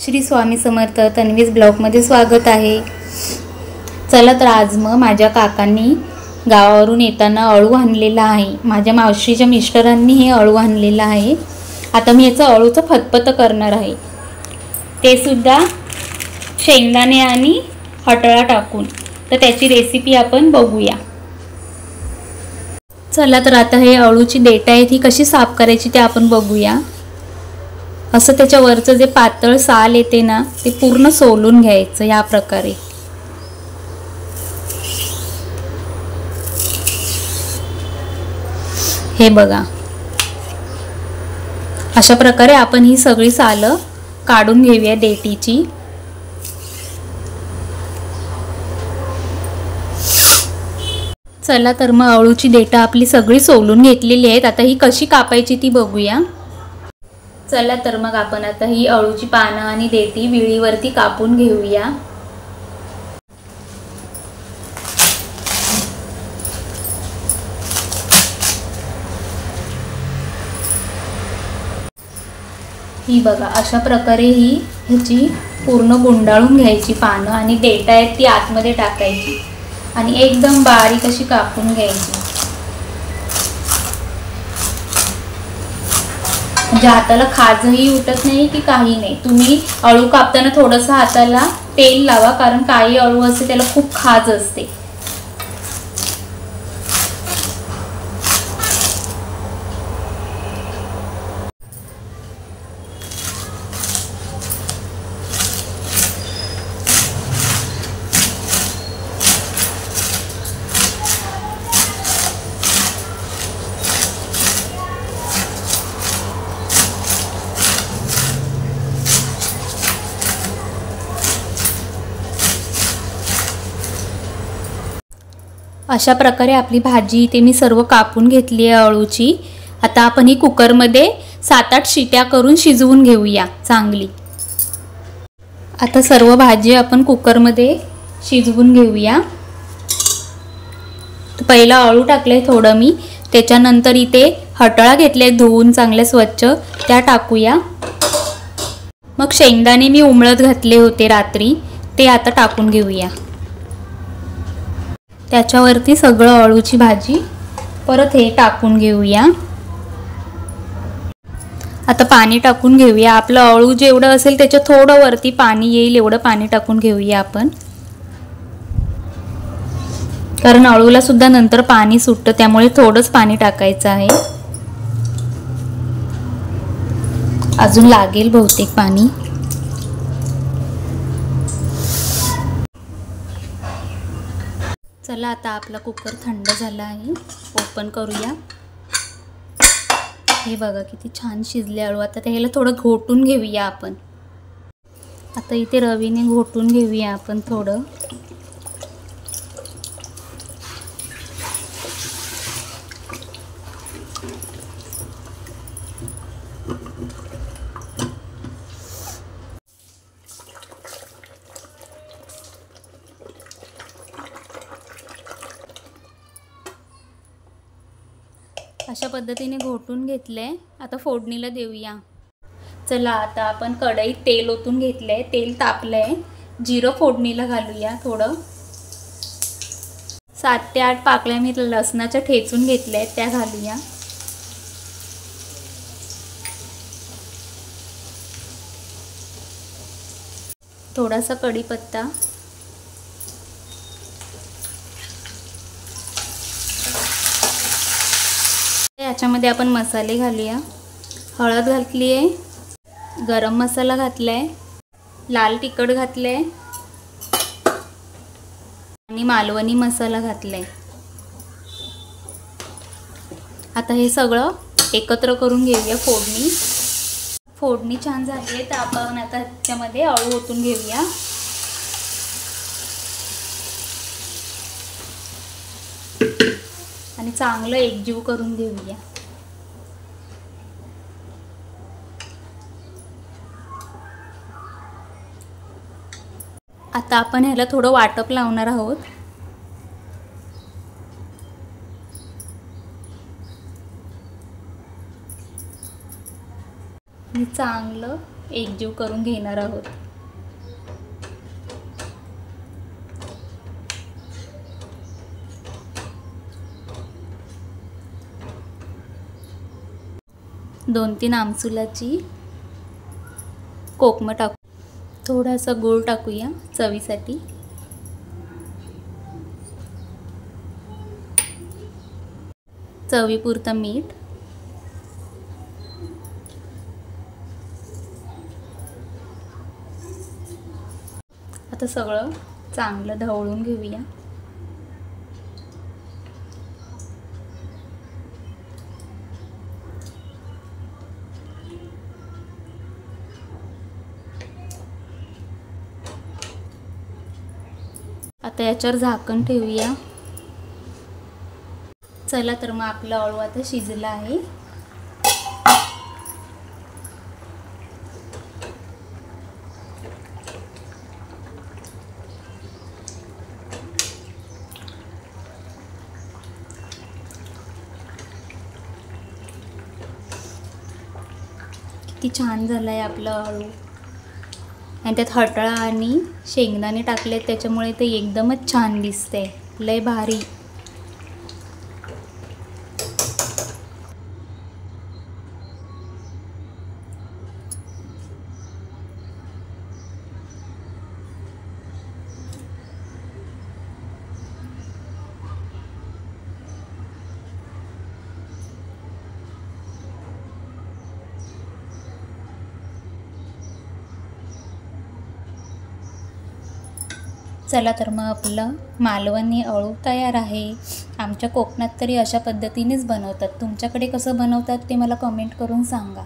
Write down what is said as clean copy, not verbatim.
श्री स्वामी समर्थ तन्वीज ब्लॉगमध्ये स्वागत आहे। चला तर आज मग माझ्या काकांनी गावावरून येताना अळू आणलेला आहे। माझ्या मावशीच्या मिस्टरांनी हे अळू आणलेला आहे। आता मी याचं अळूचं फतफत करणार आहे, ते सुद्धा शेंगदाणे आणि हटळा टाकून। तर त्याची रेसिपी आपण बघूया। चला तर आता हे अळूची देठ आहे ती कशी साफ करायची ते आपण बघूया। असं त्याच्यावरचं जे पातळ साल येते ना ते पूर्ण सोलून घ्यायचं या प्रकारे। हे बघा, अशा प्रकारे आपण ही सगळी सालं काढून घेऊया देठीची। चला तर मग अळूची देठ आपली सगळी सोलून घेतलेली आहेत। आता ही कशी कापायची ती बघूया। चला तर मग आपण आता ही अळूची पानं आणि देठी विळीवरती कापून घेऊया। ही बघा, अशा प्रकारे ह्याची पूर्ण गुंडाळून घ्यायची पानं आणि देठ आहेत ती आतमध्ये टाकायची आणि एकदम बारीक अशी कापून घ्यायची। म्हणजे हाताला खाजही उठत नाही की काही नाही। तुम्ही अळू कापताना थोडंसं हाताला तेल लावा, कारण काही अळू असते त्याला खूप खाज असते। अशा प्रकारे आपली भाजी इथे मी सर्व कापून घेतली आहे अळूची। आता आपण ही कुकरमध्ये 7-8 शिट्या करून शिजवून घेऊया चांगली। आता सर्व भाजी आपण कुकरमध्ये शिजवून घेऊया। पहिला अळू टाकले थोडं मी, त्याच्यानंतर इथे हटळा घेतले धुवून चांगले स्वच्छ, त्या टाकूया। मग शेंगदाणे मी उमळत घातले होते रात्री, ते आता टाकून घेऊया। त्याच्यावरती सगळं अळूची भाजी परत हे टाकून घेऊया। आता पाणी टाकून घेऊया। आपलं अळू जेवढं असेल त्याच्या थोडं वरती पाणी येईल एवढं पाणी टाकून घेऊया आपण, कारण अळूला सुद्धा नंतर पाणी सुटतं, त्यामुळे थोडंच पाणी टाकायचं आहे। अजून लागेल बहुतेक पाणी। चला आता आपला कुकर थंड झाला आहे, ओपन करूया। हे बघा किती छान शिजले अळू। आता त्याला थोडं घोटून घेऊया आपण। आता इथे रवीने घोटून घेऊया आपण थोडं। अशा पद्धतीने घोटून घेतले। आता फोडणीला देऊया। चला आता आपण कढईत तेल ओतून घेतले, तेल तापलंय, जिरं फोडणीला घालूया थोडं। 7 ते 8 पाकळ्या मी लसणाच्या ठेचून घेतल्या, त्या घालूया। थोडासा कढीपत्ता, याच्यामध्ये आपण मसाले घालूया। हळद घातली आहे, गरम मसाला घातलाय, लाल तिखट घातलंय आणि मालवणी मसाला घातलाय। आता हे सगळं एकत्र करून घेऊया फोडणी। फोडणी छान झाली आहे तर आपण आता त्याच्यामध्ये अळू ओतून घेऊया। आणि चांगलं एकजीव करून घेऊया। आता आपण ह्याला थोडं वाटप लावणार आहोत। चांगलं एकजीव करून घेणार आहोत. दोन तीन आमसुलाची कोकम टाकू, थोडासा गूळ टाकूया चवीसाठी. चवीपुरतं मीठ. आता सगळं चांगलं ढवळून घेऊया. आता याच्यावर झाकण ठेवूया. चला तर मग आपला अळू आता शिजला आहे. किती छान झाला आहे आपलं अळू. आणि त्यात हरळा आणि शेंगदाणे टाकले, त्याच्यामुळे ते एकदमच छान दिसते. लय भारी. चला तर मग आपलं मालवणी अळू तयार आहे. आमच्या कोकणात तरी अशा पद्धतीनेच बनवतात. तुमच्याकडे कसं बनवतात ते मला कमेंट करून सांगा.